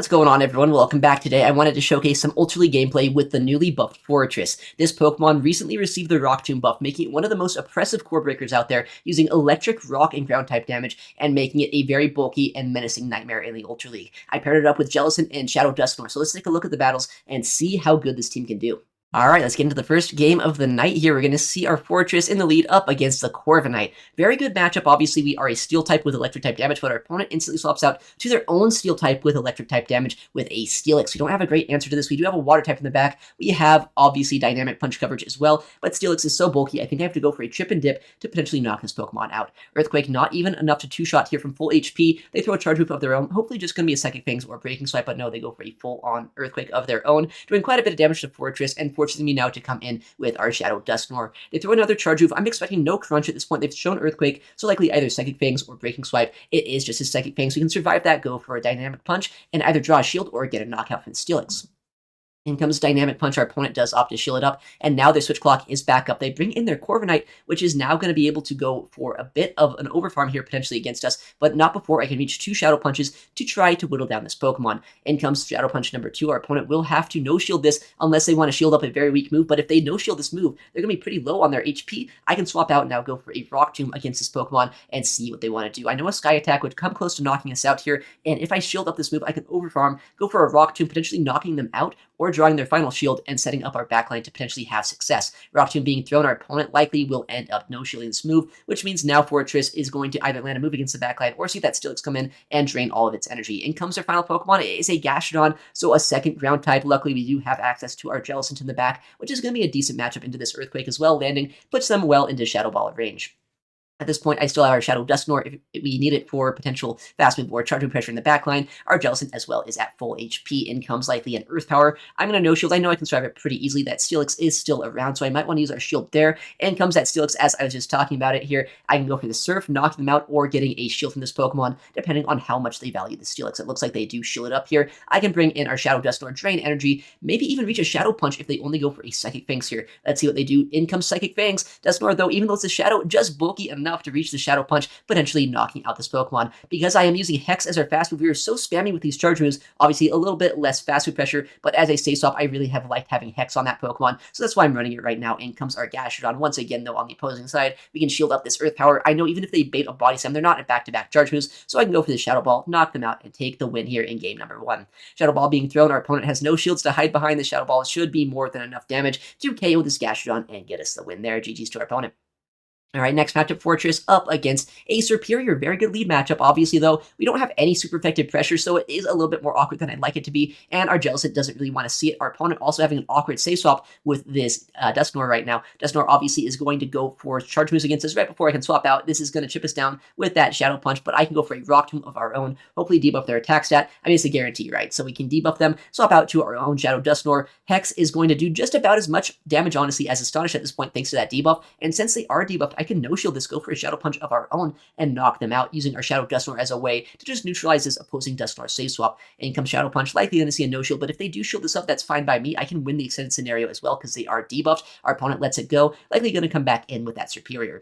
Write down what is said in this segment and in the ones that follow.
What's going on, everyone? Welcome back. Today I wanted to showcase some Ultra League gameplay with the newly buffed Forretress. This Pokemon recently received the Rock Tomb buff, making it one of the most oppressive core breakers out there, using electric, rock, and ground type damage, and making it a very bulky and menacing nightmare in the Ultra League. I paired it up with Jellicent and Shadow Dusknoir, so let's take a look at the battles and see how good this team can do. Alright, let's get into the first game of the night here. We're going to see our Forretress in the lead up against the Corviknight. Very good matchup. Obviously, we are a Steel type with Electric type damage, but our opponent instantly swaps out to their own Steel type with Electric type damage with a Steelix. We don't have a great answer to this. We do have a Water type in the back. We have, obviously, Dynamic Punch coverage as well, but Steelix is so bulky, I think I have to go for a Trip and Dip to potentially knock this Pokemon out. Earthquake, not even enough to two-shot here from full HP. They throw a Charge Move of their own, hopefully just going to be a Psychic Fangs or Breaking Swipe, but no, they go for a full-on Earthquake of their own, doing quite a bit of damage to Forretress and forcing me now to come in with our Shadow Dusknoir. They throw another Charge Move. I'm expecting no Crunch at this point. They've shown Earthquake, so likely either Psychic Fangs or Breaking Swipe. It is just a Psychic Fangs. So we can survive that, go for a Dynamic Punch, and either draw a Shield or get a knockout from the Steelix. In comes Dynamic Punch. Our opponent does opt to shield it up, and now their switch clock is back up. They bring in their Corviknight, which is now going to be able to go for a bit of an overfarm here potentially against us, but not before I can reach 2 Shadow Punches to try to whittle down this Pokemon. In comes Shadow Punch number 2. Our opponent will have to no-shield this unless they want to shield up a very weak move, but if they no-shield this move, they're going to be pretty low on their HP. I can swap out and now go for a Rock Tomb against this Pokemon and see what they want to do. I know a Sky Attack would come close to knocking us out here, and if I shield up this move, I can overfarm, go for a Rock Tomb, potentially knocking them out, or drawing their final shield and setting up our backline to potentially have success. Rock Tomb being thrown, our opponent likely will end up no-shielding this move, which means now Forretress is going to either land a move against the backline or see that Steelix come in and drain all of its energy. In comes our final Pokemon. It is a Gastrodon, so a second ground type. Luckily, we do have access to our Jellicent in the back, which is going to be a decent matchup into this Earthquake as well. Landing puts them well into Shadow Ball range. At this point, I still have our Shadow Dusknoir if we need it for potential fast move or charge move pressure in the backline. Our Jellicent as well is at full HP. In comes likely an Earth Power. I'm going to no-shield. I know I can survive it pretty easily. That Steelix is still around, so I might want to use our shield there. In comes that Steelix, as I was just talking about it here. I can go for the Surf, knocking them out, or getting a shield from this Pokemon, depending on how much they value the Steelix. It looks like they do shield it up here. I can bring in our Shadow Dusknoir, drain energy, maybe even reach a Shadow Punch if they only go for a Psychic Fangs here. Let's see what they do. In comes Psychic Fangs. Dusknoir, though, even though it's a Shadow, just bulky enough to reach the Shadow Punch, potentially knocking out this Pokemon. Because I am using Hex as our fast move, we are so spammy with these charge moves, obviously a little bit less fast move pressure, but as a stay swap, I really have liked having Hex on that Pokemon, so that's why I'm running it right now. In comes our Gastrodon. Once again, though, on the opposing side, we can shield up this Earth Power. I know even if they bait a Body Slam, they're not at back-to-back charge moves, so I can go for the Shadow Ball, knock them out, and take the win here in game number 1. Shadow Ball being thrown, our opponent has no shields to hide behind. The Shadow Ball should be more than enough damage to KO this Gastrodon and get us the win there. GG's to our opponent. All right, next matchup, Forretress up against a Serperior. Very good lead matchup. Obviously, though, we don't have any super effective pressure, so it is a little bit more awkward than I'd like it to be, and our Jellicent doesn't really want to see it. Our opponent also having an awkward save swap with this Dusknoir right now. Dusknoir obviously is going to go for charge moves against us right before I can swap out. This is going to chip us down with that Shadow Punch, but I can go for a Rock Tomb of our own, hopefully debuff their attack stat. I mean, it's a guarantee, right? So we can debuff them, swap out to our own Shadow Dusknoir. Hex is going to do just about as much damage, honestly, as Astonish at this point, thanks to that debuff, and since they are debuffed, I can no-shield this, go for a Shadow Punch of our own and knock them out using our Shadow Dusknoir as a way to just neutralize this opposing Dusknoir save swap. In comes Shadow Punch, likely going to see a no-shield, but if they do shield this up, that's fine by me. I can win the extended scenario as well because they are debuffed. Our opponent lets it go, likely going to come back in with that Serperior.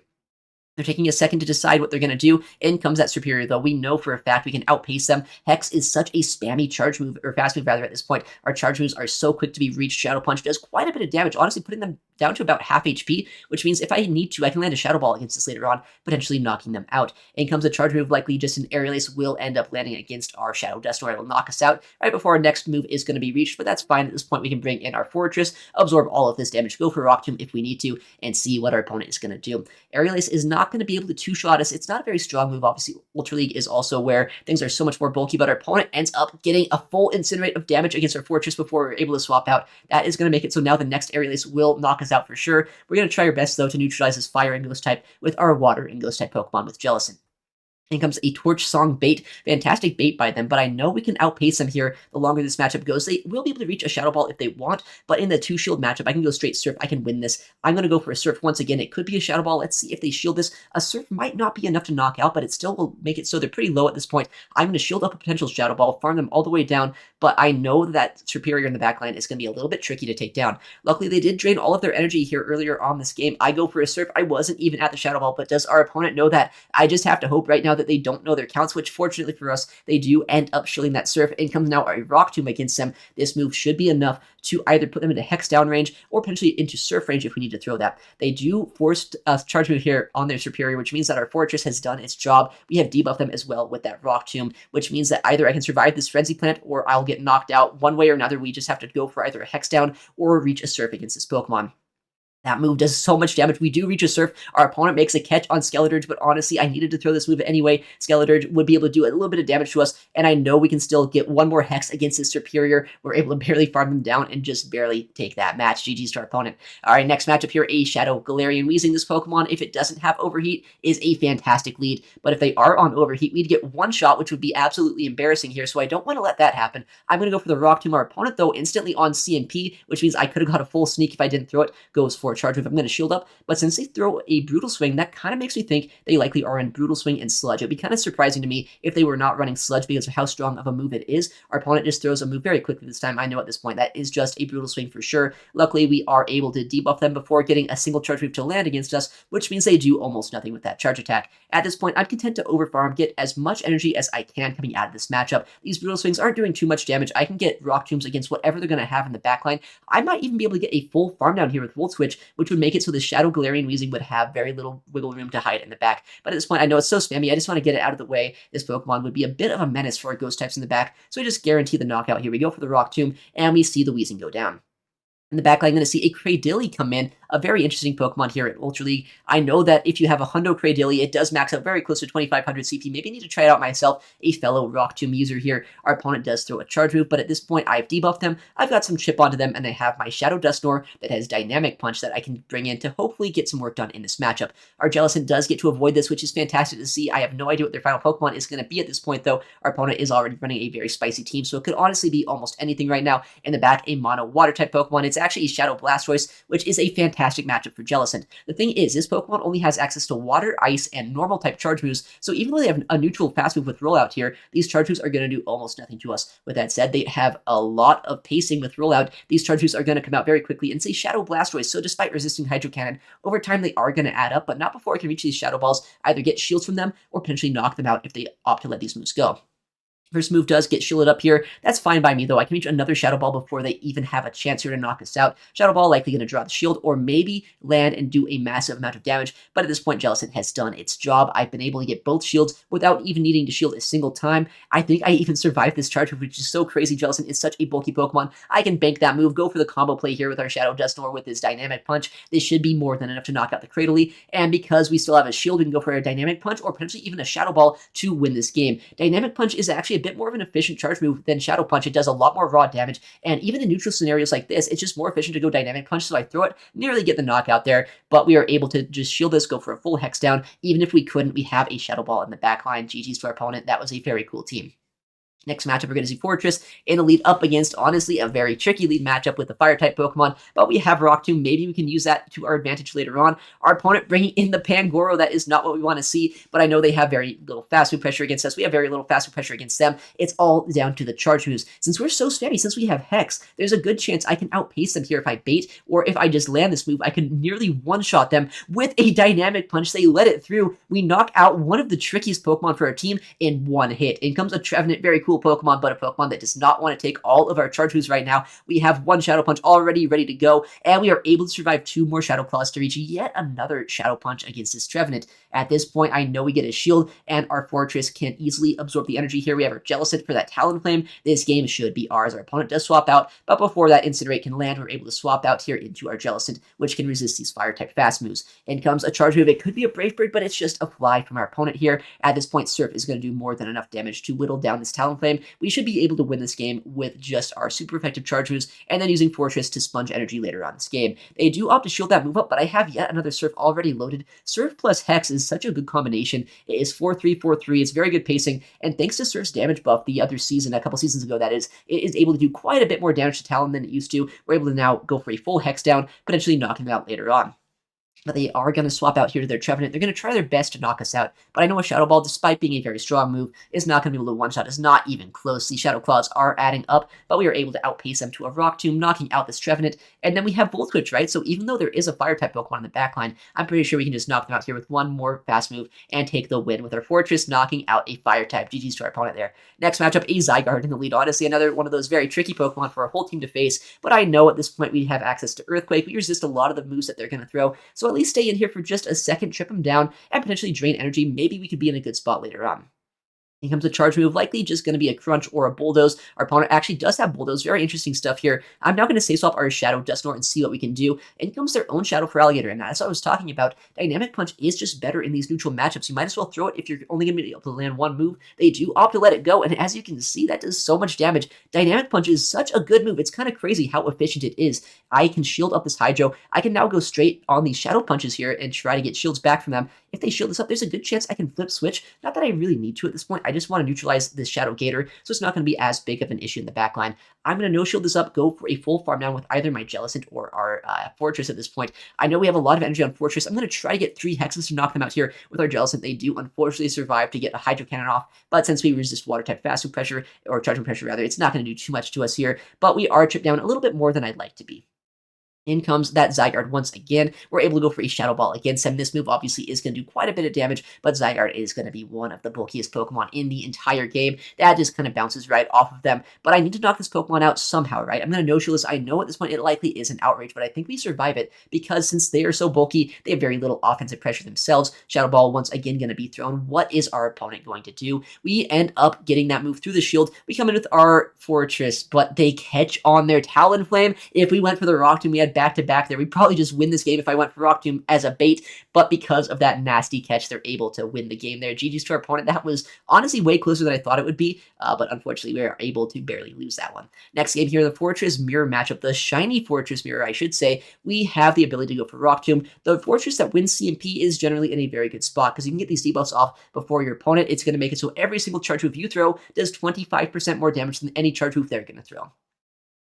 They're taking a second to decide what they're going to do. In comes that Serperior, though. We know for a fact we can outpace them. Hex is such a spammy charge move, or fast move rather, at this point. Our charge moves are so quick to be reached. Shadow Punch does quite a bit of damage, honestly putting them down to about half HP, which means if I need to, I can land a Shadow Ball against this later on, potentially knocking them out. In comes a charge move, likely just an Aerial Ace will end up landing against our Shadow Dusknoir. It will knock us out right before our next move is going to be reached, but that's fine. At this point, we can bring in our Forretress, absorb all of this damage, go for Rock Tomb if we need to, and see what our opponent is going to do. Aerial Ace is not going to be able to two-shot us. It's not a very strong move, obviously. Ultra League is also where things are so much more bulky, but our opponent ends up getting a full Incinerate of damage against our Forretress before we're able to swap out. That is going to make it so now the next Aerial Ace will knock us out for sure. We're going to try our best, though, to neutralize this Fire and Ghost type with our Water and Ghost type Pokemon with Jellicent. In comes a Torch Song bait. Fantastic bait by them, but I know we can outpace them here the longer this matchup goes. They will be able to reach a Shadow Ball if they want, but in the 2-shield matchup, I can go straight Surf. I can win this. I'm going to go for a Surf once again. It could be a Shadow Ball. Let's see if they shield this. A Surf might not be enough to knock out, but it still will make it so they're pretty low at this point. I'm going to shield up a potential Shadow Ball, farm them all the way down, but I know that Serperior in the backline is going to be a little bit tricky to take down. Luckily, they did drain all of their energy here earlier on this game. I go for a Surf. I wasn't even at the Shadow Ball, but does our opponent know that? I just have to hope right now now that they don't know their counts, which fortunately for us, they do end up shielding that Surf. In comes now a Rock Tomb against them. This move should be enough to either put them into Hex down range or potentially into Surf range if we need to throw that. They do force a charge move here on their Superior, which means that our Forretress has done its job. We have debuffed them as well with that Rock Tomb, which means that either I can survive this Frenzy Plant or I'll get knocked out. One way or another, we just have to go for either a Hex down or reach a Surf against this Pokemon. That move does so much damage. We do reach a Surf. Our opponent makes a catch on Skeledirge, but honestly, I needed to throw this move anyway. Skeledirge would be able to do a little bit of damage to us, and I know we can still get one more Hex against his Superior. We're able to barely farm them down and just barely take that match. GG's to our opponent. All right, next matchup here, a Shadow Galarian Weezing. This Pokemon, if it doesn't have Overheat, is a fantastic lead, but if they are on Overheat, we'd get one shot, which would be absolutely embarrassing here, so I don't want to let that happen. I'm going to go for the Rock Tomb. Our opponent, though, instantly on CMP, which means I could have got a full sneak if I didn't throw it, goes for a charge move. I'm going to shield up, but since they throw a Brutal Swing, that kind of makes me think they likely are in Brutal Swing and Sludge. It would be kind of surprising to me if they were not running Sludge because of how strong of a move it is. Our opponent just throws a move very quickly this time. I know at this point that is just a Brutal Swing for sure. Luckily, we are able to debuff them before getting a single charge move to land against us, which means they do almost nothing with that charge attack. At this point, I'm content to overfarm, get as much energy as I can coming out of this matchup. These Brutal Swings aren't doing too much damage. I can get Rock Tombs against whatever they're going to have in the backline. I might even be able to get a full farm down here with Volt Switch, which would make it so the Shadow Galarian Weezing would have very little wiggle room to hide in the back. But at this point, I know it's so spammy, I just want to get it out of the way. This Pokemon would be a bit of a menace for our Ghost types in the back, so I just guarantee the knockout. Here we go for the Rock Tomb, and we see the Weezing go down. In the back line, I'm going to see a Cradily come in, a very interesting Pokemon here at Ultra League. I know that if you have a Hundo Cradily, it does max out very close to 2500 CP. Maybe I need to try it out myself, a fellow Rock Tomb user here. Our opponent does throw a charge move, but at this point, I've debuffed them. I've got some chip onto them, and I have my Shadow Dusknoir that has Dynamic Punch that I can bring in to hopefully get some work done in this matchup. Our Jellicent does get to avoid this, which is fantastic to see. I have no idea what their final Pokemon is going to be at this point, though. Our opponent is already running a very spicy team, so it could honestly be almost anything right now. In the back, a Mono Water-type Pokemon. It's actually a Shadow Blastoise, which is a fantastic matchup for Jellicent. The thing is, this Pokemon only has access to Water, Ice, and Normal-type charge moves, so even though they have a neutral fast move with Rollout here, these charge moves are going to do almost nothing to us. With that said, they have a lot of pacing with Rollout. These charge moves are going to come out very quickly, and say Shadow Blastoise, so despite resisting Hydro Cannon, over time they are going to add up, but not before I can reach these Shadow Balls, either get shields from them, or potentially knock them out if they opt to let these moves go. First move does get shielded up here. That's fine by me, though. I can reach another Shadow Ball before they even have a chance here to knock us out. Shadow Ball likely going to draw the shield, or maybe land and do a massive amount of damage. But at this point, Jellicent has done its job. I've been able to get both shields without even needing to shield a single time. I think I even survived this charge move, which is so crazy. Jellicent is such a bulky Pokemon. I can bank that move, go for the combo play here with our Shadow Dusknoir with his Dynamic Punch. This should be more than enough to knock out the Cradily. And because we still have a shield, we can go for a Dynamic Punch or potentially even a Shadow Ball to win this game. Dynamic Punch is actually a bit more of an efficient charge move than Shadow Punch. It does a lot more raw damage, and even in neutral scenarios like this, it's just more efficient to go Dynamic Punch, so I throw it, nearly get the knockout there, but we are able to just shield this, go for a full Hex down. Even if we couldn't, we have a Shadow Ball in the back line. GG's to our opponent. That was a very cool team. Next matchup, we're going to see Forretress in a lead up against, honestly, a very tricky lead matchup with the Fire-type Pokemon, but we have Rock Tomb. Maybe we can use that to our advantage later on. Our opponent bringing in the Pangoro. That is not what we want to see, but I know they have very little fast move pressure against us. We have very little fast move pressure against them. It's all down to the charge moves. Since we're so spammy, since we have Hex, there's a good chance I can outpace them here if I bait, or if I just land this move, I can nearly one-shot them with a Dynamic Punch. They let it through. We knock out one of the trickiest Pokemon for our team in one hit. In comes a Trevenant, very cool Pokemon, but a Pokemon that does not want to take all of our charge moves right now. We have one Shadow Punch already ready to go, and we are able to survive 2 more Shadow Claws to reach yet another Shadow Punch against this Trevenant. At this point, I know we get a shield, and our Forretress can easily absorb the energy here. We have our Jellicent for that Talonflame. This game should be ours. Our opponent does swap out, but before that Incinerate can land, we're able to swap out here into our Jellicent, which can resist these Fire-type fast moves. In comes a charge move. It could be a Brave Bird, but it's just a fly from our opponent here. At this point, Surf is going to do more than enough damage to whittle down this Talonflame. We should be able to win this game with just our super effective charge moves, and then using Forretress to sponge energy later on this game. They do opt to shield that move up, but I have yet another Surf already loaded. Surf plus Hex is such a good combination. It is 4-3, 4-3. It's very good pacing, and thanks to Surf's damage buff the other season, a couple seasons ago that is, it is able to do quite a bit more damage to Talon than it used to. We're able to now go for a full Hex down, potentially knocking him out later on. but they are going to swap out here to their Trevenant. They're going to try their best to knock us out, but I know a Shadow Ball, despite being a very strong move, is not going to be able to one-shot. It's not even close. The Shadow Claws are adding up, but we are able to outpace them to a Rock Tomb, knocking out this Trevenant, and then we have Volt Switch, right? So even though there is a Fire-type Pokemon in the backline, I'm pretty sure we can just knock them out here with one more fast move and take the win with our Forretress, knocking out a Fire-type. GG's to our opponent there. Next matchup, a Zygarde in the lead. Honestly, another one of those very tricky Pokemon for our whole team to face, but I know at this point we have access to Earthquake. We resist a lot of the moves that they're going to throw, so at least stay in here for just a second, trip them down, and potentially drain energy. Maybe we could be in a good spot later on. Here comes a charge move, likely just going to be a Crunch or a Bulldoze. Our opponent actually does have Bulldoze. Very interesting stuff here. I'm now going to Safe Swap our Shadow Dusknoir and see what we can do. In comes their own Shadow Feraligatr, and that's what I was talking about. Dynamic Punch is just better in these neutral matchups. You might as well throw it if you're only going to be able to land one move. They do opt to let it go, and as you can see, that does so much damage. Dynamic Punch is such a good move. It's kind of crazy how efficient it is. I can shield up this Hydro. I can now go straight on these Shadow Punches here and try to get shields back from them. If they shield this up, there's a good chance I can flip switch. Not that I really need to at this point. I just want to neutralize this Shadow Gator, so it's not going to be as big of an issue in the backline. I'm going to no-shield this up, go for a full farm down with either my Jellicent or our Forretress at this point. I know we have a lot of energy on Forretress. I'm going to try to get 3 Hexes to knock them out here with our Jellicent. They do unfortunately survive to get a Hydro Cannon off, but since we resist Water-type Fast Move pressure, or Charge Move pressure rather, it's not going to do too much to us here, but we are chipped down a little bit more than I'd like to be. In comes that Zygarde once again. We're able to go for a Shadow Ball against him. This move obviously is going to do quite a bit of damage, but Zygarde is going to be one of the bulkiest Pokemon in the entire game. That just kind of bounces right off of them, but I need to knock this Pokemon out somehow, right? I'm going to no-shield this. I know at this point it likely is an Outrage, but I think we survive it because since they are so bulky, they have very little offensive pressure themselves. Shadow Ball once again going to be thrown. What is our opponent going to do? We end up getting that move through the shield. We come in with our Forretress, but they catch on their Talonflame. If we went for the Rock Tomb, we had back-to-back there. We probably just win this game if I went for Rock Tomb as a bait, but because of that nasty catch, they're able to win the game there. GG's to our opponent. That was honestly way closer than I thought it would be, but unfortunately, we were able to barely lose that one. Next game here, the Forretress Mirror matchup, the shiny Forretress Mirror, I should say. We have the ability to go for Rock Tomb. The Forretress that wins CMP is generally in a very good spot because you can get these debuffs off before your opponent. It's going to make it so every single charge move you throw does 25% more damage than any charge move they're going to throw.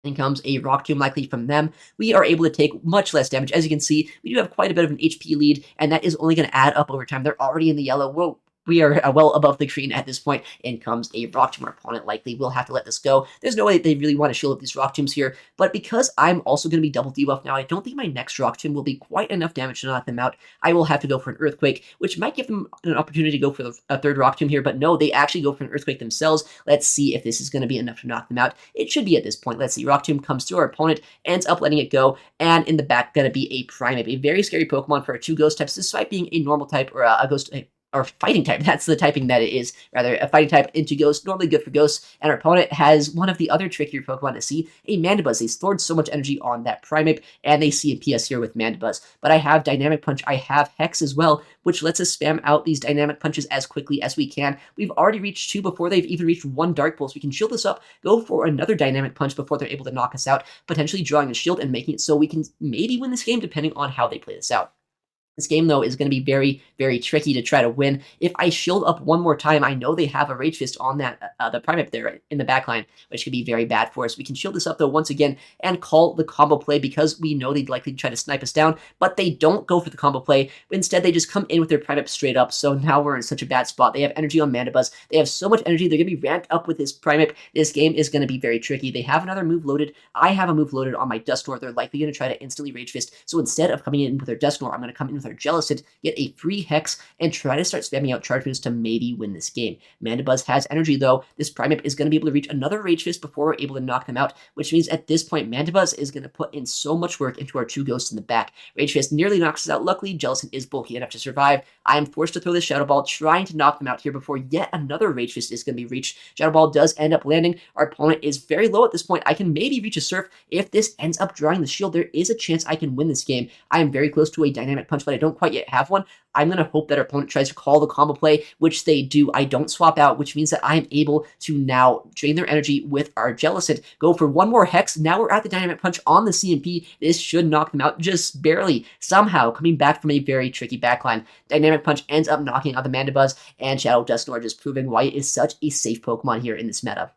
Then comes a Rock Tomb likely from them. We are able to take much less damage. As you can see, we do have quite a bit of an HP lead, and that is only going to add up over time. They're already in the yellow. Whoa. We are well above the green at this point. In comes a Rock Tomb. Our opponent likely will have to let this go. There's no way they really want to shield up these Rock Tombs here, but because I'm also going to be double debuffed now, I don't think my next Rock Tomb will be quite enough damage to knock them out. I will have to go for an Earthquake, which might give them an opportunity to go for a third Rock Tomb here, but no, they actually go for an Earthquake themselves. Let's see if this is going to be enough to knock them out. It should be at this point. Let's see. Rock Tomb comes through. Our opponent ends up letting it go, and in the back, going to be a Primeape, a very scary Pokemon for our 2 Ghost types, despite being a normal type or a Ghost type. Or fighting type, that's the typing that it is, rather, a fighting type into Ghost, normally good for Ghosts, and our opponent has one of the other trickier Pokemon to see, a Mandibuzz. They stored so much energy on that Primeape, and they see a PS here with Mandibuzz. But I have Dynamic Punch, I have Hex as well, which lets us spam out these Dynamic Punches as quickly as we can. We've already reached 2 before they've even reached 1 Dark Pulse. We can shield this up, go for another Dynamic Punch before they're able to knock us out, potentially drawing a shield and making it so we can maybe win this game depending on how they play this out. This game, though, is going to be very, very tricky to try to win. If I shield up one more time, I know they have a Rage Fist on that the Primeape there in the backline, which could be very bad for us. We can shield this up, though, once again, and call the combo play because we know they'd likely try to snipe us down, but they don't go for the combo play. Instead, they just come in with their Primeape straight up, so now we're in such a bad spot. They have energy on Mandibuzz. They have so much energy. They're going to be ramped up with this Primeape. This game is going to be very tricky. They have another move loaded. I have a move loaded on my Dusknoir. They're likely going to try to instantly Rage Fist, so instead of coming in with their Dusknoir, I'm going to come in with our Jellicent, get a free Hex, and try to start spamming out charge moves to maybe win this game. Mandibuzz has energy, though. This Primeape is going to be able to reach another Rage Fist before we're able to knock them out, which means at this point, Mandibuzz is going to put in so much work into our 2 Ghosts in the back. Rage Fist nearly knocks us out. Luckily, Jellicent is bulky enough to survive. I am forced to throw this Shadow Ball, trying to knock them out here before yet another Rage Fist is going to be reached. Shadow Ball does end up landing. Our opponent is very low at this point. I can maybe reach a Surf. If this ends up drawing the shield, there is a chance I can win this game. I am very close to a Dynamic Punch, but I don't quite yet have one. I'm going to hope that our opponent tries to call the combo play, which they do. I don't swap out, which means that I'm able to now drain their energy with our Jellicent. Go for one more Hex. Now we're at the Dynamic Punch on the CMP. This should knock them out just barely, somehow coming back from a very tricky backline. Dynamic Punch ends up knocking out the Mandibuzz, and Shadow Dusknoir just proving why it is such a safe Pokemon here in this meta.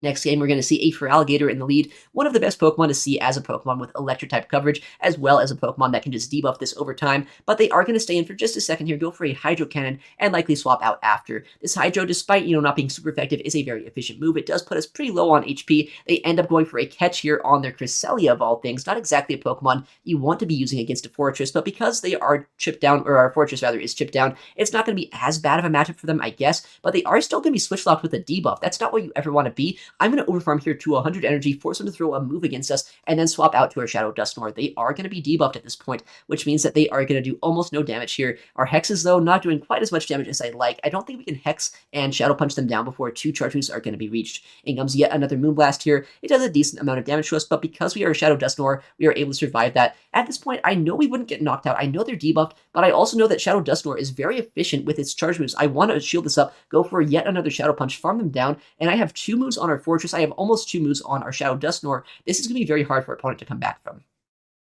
Next game, we're going to see a Feraligatr in the lead, one of the best Pokemon to see as a Pokemon with Electric-type coverage, as well as a Pokemon that can just debuff this over time, but they are going to stay in for just a second here, go for a Hydro Cannon, and likely swap out after. This Hydro, despite, not being super effective, is a very efficient move. It does put us pretty low on HP. They end up going for a catch here on their Cresselia, of all things. Not exactly a Pokemon you want to be using against a Forretress, but because they are chipped down, or our Forretress, rather, is chipped down, it's not going to be as bad of a matchup for them, I guess, but they are still going to be switch-locked with a debuff. That's not what you ever want to be. I'm going to overfarm here to 100 energy, force them to throw a move against us, and then swap out to our Shadow Dusknoir. They are going to be debuffed at this point, which means that they are going to do almost no damage here. Our Hexes, though, not doing quite as much damage as I'd like. I don't think we can Hex and Shadow Punch them down before 2 Charge Moves are going to be reached. In comes yet another Moonblast here. It does a decent amount of damage to us, but because we are a Shadow Dusknoir, we are able to survive that. At this point, I know we wouldn't get knocked out. I know they're debuffed, but I also know that Shadow Dusknoir is very efficient with its Charge Moves. I want to shield this up, go for yet another Shadow Punch, farm them down, and I have 2 moves on our Fortress. I have almost 2 moves on our Shadow Dusknoir. This is going to be very hard for our opponent to come back from.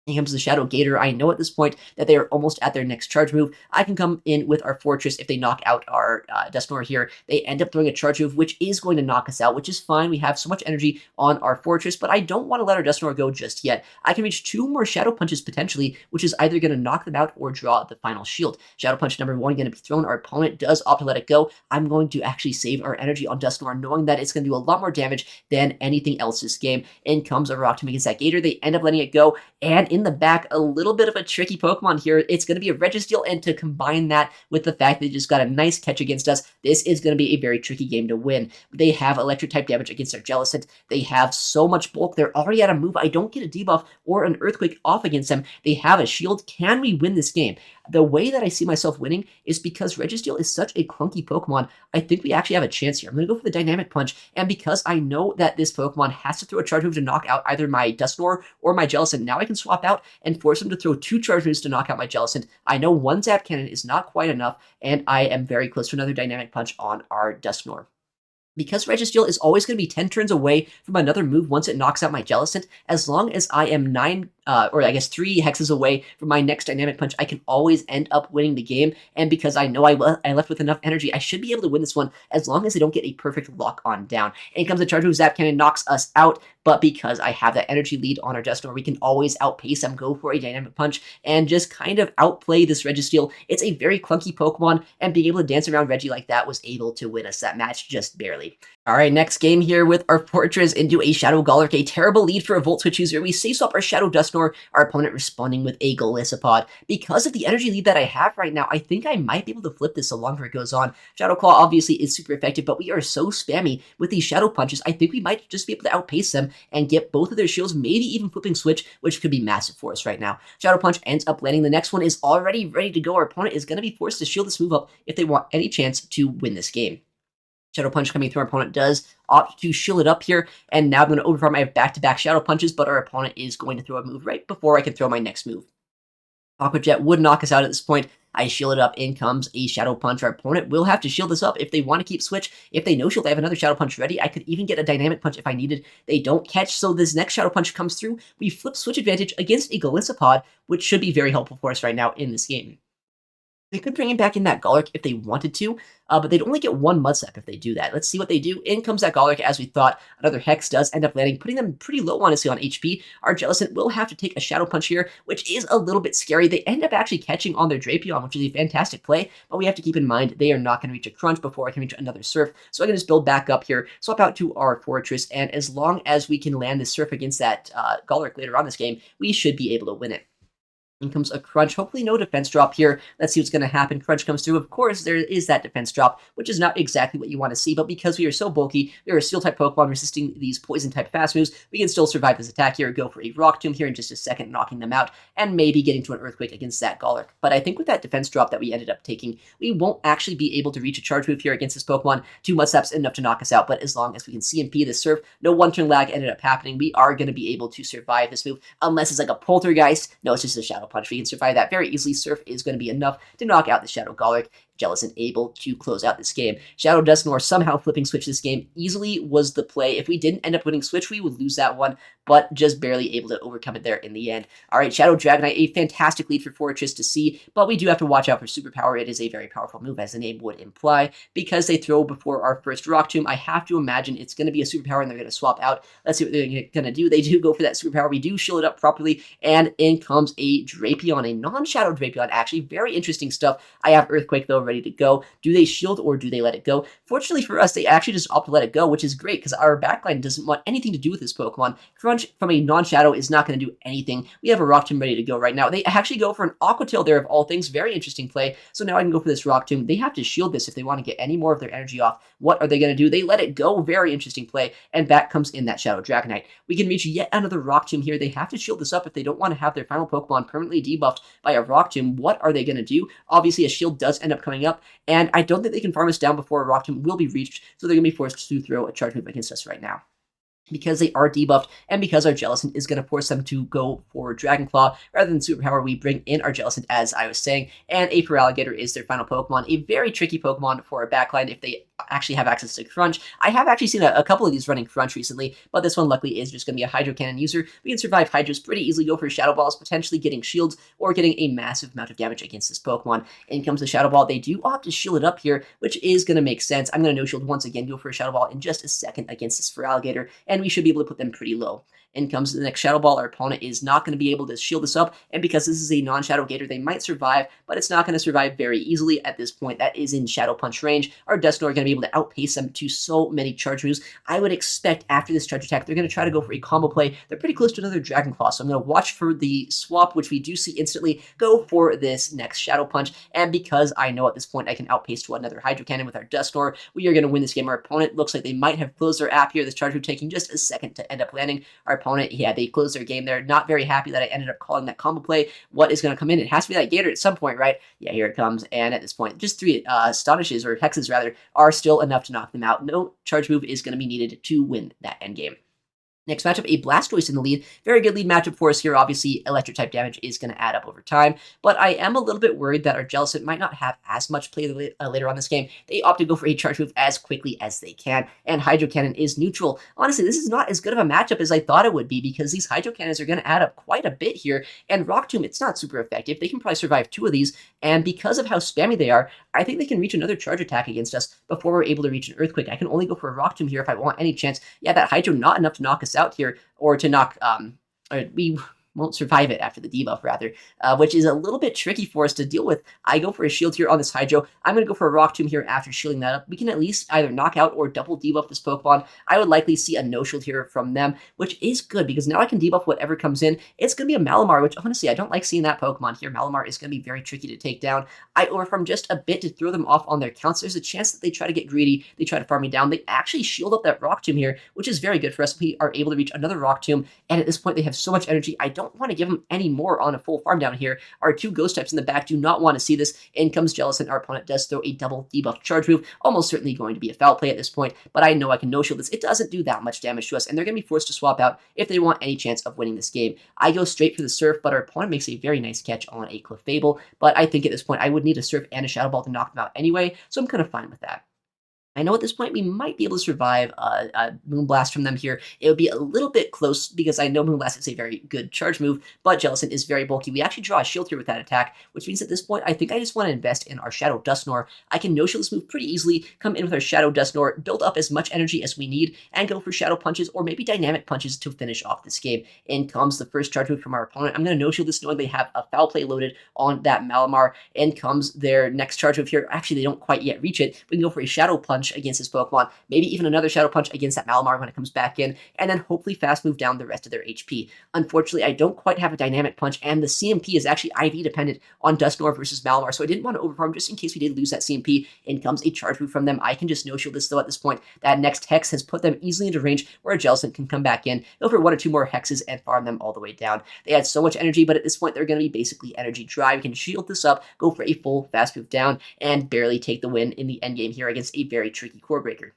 Here comes the Shadow Gator. I know at this point that they are almost at their next charge move. I can come in with our Fortress if they knock out our Dusknoir here. They end up throwing a charge move, which is going to knock us out, which is fine. We have so much energy on our Fortress, but I don't want to let our Dusknoir go just yet. I can reach 2 more Shadow Punches potentially, which is either going to knock them out or draw the final shield. Shadow Punch number 1 going to be thrown. Our opponent does opt to let it go. I'm going to actually save our energy on Dusknoir, knowing that it's going to do a lot more damage than anything else this game. In comes a Rock Tomb against that Gator. They end up letting it go, and in the back, a little bit of a tricky Pokemon here. It's going to be a Registeel, and to combine that with the fact that they just got a nice catch against us, this is going to be a very tricky game to win. They have Electric-type damage against our Jellicent. They have so much bulk. They're already at a move. I don't get a debuff or an Earthquake off against them. They have a shield. Can we win this game? The way that I see myself winning is because Registeel is such a clunky Pokemon. I think we actually have a chance here. I'm going to go for the Dynamic Punch, and because I know that this Pokemon has to throw a charge move to knock out either my Dusknoir or my Jellicent, now I can swap out and force him to throw 2 charge moves to knock out my Jellicent. I know 1 Zap Cannon is not quite enough, and I am very close to another Dynamic Punch on our Dusknoir. Because Registeel is always going to be 10 turns away from another move once it knocks out my Jellicent, as long as I am 3 hexes away from my next Dynamic Punch, I can always end up winning the game. And because I know I left with enough energy, I should be able to win this one as long as I don't get a perfect lock on down. In comes the charge move. Zap Cannon knocks us out, but because I have that energy lead on our Dusknoir, we can always outpace them, go for a Dynamic Punch, and just kind of outplay this Registeel. It's a very clunky Pokemon, and being able to dance around Reggie like that was able to win us that match just barely. Alright, next game here with our Fortress into a Shadow Golurk, a terrible lead for a Volt Switch user. We safe swap our Shadow Dusknoir, our opponent responding with a Golisopod. Because of the energy lead that I have right now, I think I might be able to flip this the longer it goes on. Shadow Claw obviously is super effective, but we are so spammy with these Shadow Punches, I think we might just be able to outpace them and get both of their shields, maybe even flipping Switch, which could be massive for us right now. Shadow Punch ends up landing. The next one is already ready to go. Our opponent is going to be forced to shield this move up if they want any chance to win this game. Shadow Punch coming through, our opponent does opt to shield it up here, and now I'm going to overfarm. I have back-to-back Shadow Punches, but our opponent is going to throw a move right before I can throw my next move. Aqua Jet would knock us out at this point. I shield it up. In comes a Shadow Punch. Our opponent will have to shield this up if they want to keep Switch. If they no shield, they have another Shadow Punch ready. I could even get a Dynamic Punch if I needed. They don't catch, so this next Shadow Punch comes through. We flip Switch advantage against a Golisopod, which should be very helpful for us right now in this game. They could bring him back in that Golurk if they wanted to, but they'd only get 1 Mud Slap if they do that. Let's see what they do. In comes that Golurk, as we thought. Another Hex does end up landing, putting them pretty low, honestly, on HP. Our Jellicent will have to take a Shadow Punch here, which is a little bit scary. They end up actually catching on their Drapion, which is a fantastic play, but we have to keep in mind they are not going to reach a Crunch before I can reach another Surf. So I can just build back up here, swap out to our Fortress, and as long as we can land this Surf against that Golurk later on this game, we should be able to win it. In comes a Crunch. Hopefully no defense drop here. Let's see what's going to happen. Crunch comes through. Of course, there is that defense drop, which is not exactly what you want to see, but because we are so bulky, we are a Steel-type Pokemon resisting these Poison-type fast moves, we can still survive this attack here, go for a Rock Tomb here in just a second, knocking them out, and maybe getting to an Earthquake against that Golurk. But I think with that defense drop that we ended up taking, we won't actually be able to reach a charge move here against this Pokemon. 2 Mud Slaps enough to knock us out, but as long as we can CMP this Surf, no one-turn lag ended up happening, we are going to be able to survive this move, unless it's like a Poltergeist. No, it's just a Shadow Punch. We can survive that very easily. Surf is going to be enough to knock out the Shadow Golurk. Jellicent able to close out this game. Shadow Dusknoir somehow flipping switch this game easily was the play. If we didn't end up winning switch, we would lose that one, but just barely able to overcome it there in the end. All right, Shadow Dragonite, a fantastic lead for Forretress to see, but we do have to watch out for Superpower. It is a very powerful move, as the name would imply. Because they throw before our first Rock Tomb, I have to imagine it's going to be a Superpower and they're going to swap out. Let's see what they're going to do. They do go for that Superpower. We do shield it up properly, and in comes a Drapion, a non-Shadow Drapion. Actually, very interesting stuff. I have Earthquake, though, ready to go. Do they shield or do they let it go? Fortunately for us, they actually just opt to let it go, which is great because our backline doesn't want anything to do with this Pokemon. Crunch from a non-Shadow is not going to do anything. We have a Rock Tomb ready to go right now. They actually go for an Aqua Tail there of all things. Very interesting play. So now I can go for this Rock Tomb. They have to shield this if they want to get any more of their energy off. What are they going to do? They let it go. Very interesting play. And back comes in that Shadow Dragonite. We can reach yet another Rock Tomb here. They have to shield this up if they don't want to have their final Pokemon permanently debuffed by a Rock Tomb. What are they going to do? Obviously, a shield does end up coming up, and I don't think they can farm us down before a Rock Tomb will be reached, so they're going to be forced to throw a charge move against us right now. Because they are debuffed, and because our Jellicent is going to force them to go for Dragon Claw rather than Superpower, we bring in our Jellicent, as I was saying, and a Feraligatr is their final Pokemon. A very tricky Pokemon for a backline if they actually have access to Crunch. I have actually seen a couple of these running Crunch recently, but this one luckily is just going to be a Hydro Cannon user. We can survive Hydras pretty easily, go for Shadow Balls, potentially getting shields, or getting a massive amount of damage against this Pokemon. In comes the Shadow Ball. They do opt to shield it up here, which is going to make sense. I'm going to no-shield once again, go for a Shadow Ball in just a second against this Feraligatr, and we should be able to put them pretty low. In comes the next Shadow Ball. Our opponent is not going to be able to shield this up, and because this is a non-Shadow Gator, they might survive, but it's not going to survive very easily at this point. That is in Shadow Punch range. Our Dusknoir are going to be able to outpace them to so many charge moves. I would expect after this charge attack, they're going to try to go for a combo play. They're pretty close to another Dragon Claw, so I'm going to watch for the swap, which we do see instantly, go for this next Shadow Punch, and because I know at this point I can outpace to another Hydro Cannon with our Dusknoir, we are going to win this game. Our opponent looks like they might have closed their app here. This charge move taking just a second to end up landing. Our opponent, yeah, they closed their game there. Not very happy that I ended up calling that combo play. What is going to come in? It has to be that Gator at some point, right? Yeah, here it comes. And at this point, just 3 Astonishes, or Hexes rather, are still enough to knock them out. No charge move is going to be needed to win that endgame. Next matchup, a Blastoise in the lead. Very good lead matchup for us here. Obviously, electric-type damage is going to add up over time, but I am a little bit worried that our Jellicent might not have as much play later on this game. They opt to go for a charge move as quickly as they can, and Hydro Cannon is neutral. Honestly, this is not as good of a matchup as I thought it would be, because these Hydro Cannons are going to add up quite a bit here, and Rock Tomb, it's not super effective. They can probably survive 2 of these, and because of how spammy they are, I think they can reach another charge attack against us before we're able to reach an Earthquake. I can only go for a Rock Tomb here if I want any chance. Yeah, that Hydro not enough to knock us out here, or to knock, we won't survive it after the debuff, rather, which is a little bit tricky for us to deal with. I go for a shield here on this Hydro. I'm going to go for a Rock Tomb here after shielding that up. We can at least either knock out or double debuff this Pokemon. I would likely see a no-shield here from them, which is good, because now I can debuff whatever comes in. It's going to be a Malamar, which honestly, I don't like seeing that Pokemon here. Malamar is going to be very tricky to take down. I overfarm just a bit to throw them off on their counts. There's a chance that they try to get greedy. They try to farm me down. They actually shield up that Rock Tomb here, which is very good for us. We are able to reach another Rock Tomb, and at this point, they have so much energy. I don't want to give them any more on a full farm down here. Our 2 Ghost types in the back do not want to see this. In comes Jellicent. Our opponent does throw a double debuff charge move. Almost certainly going to be a foul play at this point, but I know I can no-shield this. It doesn't do that much damage to us, and they're going to be forced to swap out if they want any chance of winning this game. I go straight for the Surf, but our opponent makes a very nice catch on a Clefable, but I think at this point I would need a Surf and a Shadow Ball to knock them out anyway, so I'm kind of fine with that. I know at this point we might be able to survive a Moonblast from them here. It would be a little bit close, because I know Moonblast is a very good charge move, but Jellicent is very bulky. We actually draw a shield here with that attack, which means at this point I think I just want to invest in our Shadow Dusknoir. I can no-shield this move pretty easily, come in with our Shadow Dusknoir, build up as much energy as we need, and go for Shadow Punches or maybe Dynamic Punches to finish off this game. In comes the first charge move from our opponent. I'm going to no-shield this knowing they have a Foul Play loaded on that Malamar. In comes their next charge move here. Actually, they don't quite yet reach it. We can go for a Shadow Punch against this Pokemon, maybe even another Shadow Punch against that Malamar when it comes back in, and then hopefully fast move down the rest of their HP. Unfortunately, I don't quite have a Dynamic Punch, and the CMP is actually IV dependent on Dusknoir versus Malamar, so I didn't want to overfarm just in case we did lose that CMP. In comes a charge move from them. I can just no-shield this, though, at this point. That next Hex has put them easily into range where a Jellicent can come back in, go for 1 or 2 more Hexes, and farm them all the way down. They had so much energy, but at this point, they're going to be basically energy dry. We can shield this up, go for a full fast move down, and barely take the win in the endgame here against a very tricky core breaker.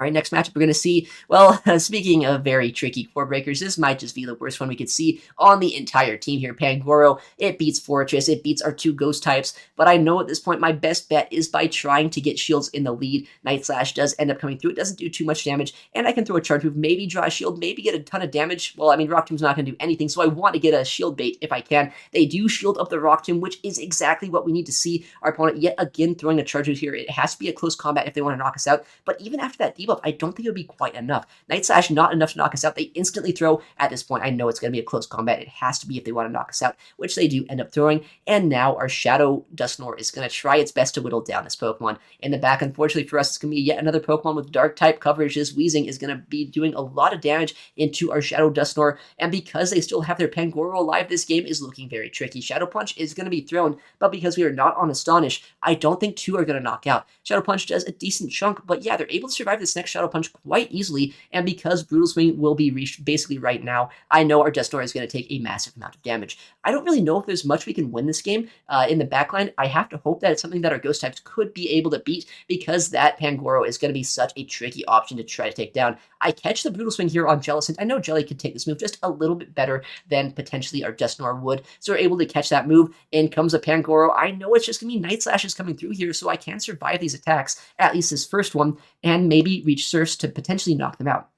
All right, next matchup, we're going to see, well, speaking of very tricky core breakers, this might just be the worst one we could see on the entire team here. Pangoro, it beats Forretress, it beats our two ghost types, but I know at this point my best bet is by trying to get shields in the lead. Night Slash does end up coming through. It doesn't do too much damage, and I can throw a charge move, maybe draw a shield, maybe get a ton of damage. Well, I mean, Rock Tomb's not going to do anything, so I want to get a shield bait if I can. They do shield up the Rock Tomb, which is exactly what we need to see. Our opponent yet again throwing a charge move here. It has to be a close combat if they want to knock us out, but even after that debuff, I don't think it would be quite enough. Night Slash, not enough to knock us out. They instantly throw. At this point, I know it's going to be a close combat. It has to be if they want to knock us out, which they do end up throwing. And now our Shadow Dusknoir is going to try its best to whittle down this Pokemon. In the back, unfortunately for us, it's going to be yet another Pokemon with Dark type coverage. This Weezing is going to be doing a lot of damage into our Shadow Dusknoir, and because they still have their Pangoro alive, this game is looking very tricky. Shadow Punch is going to be thrown, but because we are not on Astonish, I don't think two are going to knock out. Shadow Punch does a decent chunk, but yeah, they're able to survive this next Shadow Punch quite easily, and because Brutal Swing will be reached basically right now, I know our Dusknoir is going to take a massive amount of damage. I don't really know if there's much we can win this game in the backline. I have to hope that it's something that our Ghost types could be able to beat, because that Pangoro is going to be such a tricky option to try to take down. I catch the Brutal Swing here on Jellicent. I know Jelly could take this move just a little bit better than potentially our Dusknoir would, so we're able to catch that move. In comes a Pangoro. I know it's just going to be Night Slashes coming through here, so I can survive these attacks, at least this first one, and maybe reach Surfs to potentially knock them out.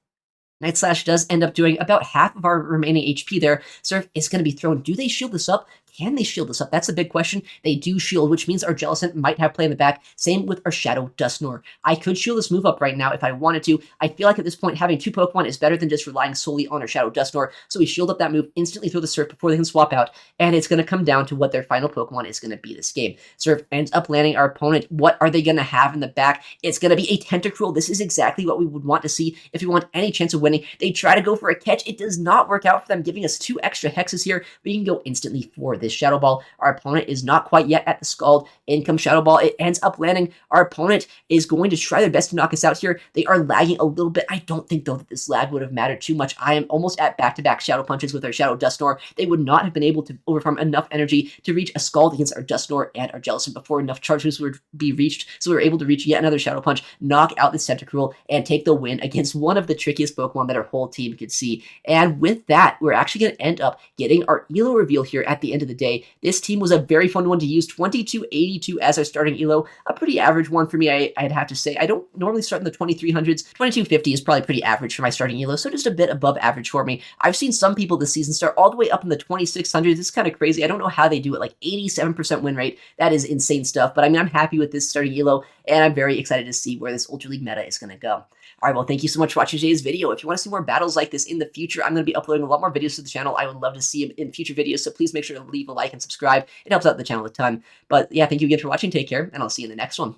Night Slash does end up doing about half of our remaining HP there. Surf is going to be thrown. Do they shield this up? Can they shield this up? That's the big question. They do shield, which means our Jellicent might have play in the back. Same with our Shadow Dusknoir. I could shield this move up right now if I wanted to. I feel like at this point, having two Pokemon is better than just relying solely on our Shadow Dusknoir. So we shield up that move, instantly throw the Surf before they can swap out, and it's going to come down to what their final Pokemon is going to be this game. Surf ends up landing our opponent. What are they going to have in the back? It's going to be a Tentacruel. This is exactly what we would want to see if we want any chance of winning. They try to go for a catch. It does not work out for them, giving us two extra hexes here. We can go instantly for this Shadow Ball. Our opponent is not quite yet at the Scald. In comes Shadow Ball. It ends up landing. Our opponent is going to try their best to knock us out here. They are lagging a little bit. I don't think, though, that this lag would have mattered too much. I am almost at back-to-back Shadow Punches with our Shadow Dusknoir. They would not have been able to overfarm enough energy to reach a Scald against our Dusknoir and our Jellicent before enough charges would be reached. So we were able to reach yet another Shadow Punch, knock out this Tentacruel, and take the win against one of the trickiest Pokemon that our whole team could see. And with that, we're actually going to end up getting our ELO reveal here at the end of the day. This team was a very fun one to use. 2282 as our starting ELO, a pretty average one for me, I'd have to say. I don't normally start in the 2300s. 2250 is probably pretty average for my starting ELO, so just a bit above average for me. I've seen some people this season start all the way up in the 2600s. It's kind of crazy. I don't know how they do it, like 87% win rate. That is insane stuff, but I mean, I'm happy with this starting ELO, and I'm very excited to see where this Ultra League meta is going to go. All right, well, thank you so much for watching today's video. If you want to see more battles like this in the future, I'm going to be uploading a lot more videos to the channel. I would love to see them in future videos, so please make sure to leave a like and subscribe. It helps out the channel a ton. But yeah, thank you again for watching. Take care, and I'll see you in the next one.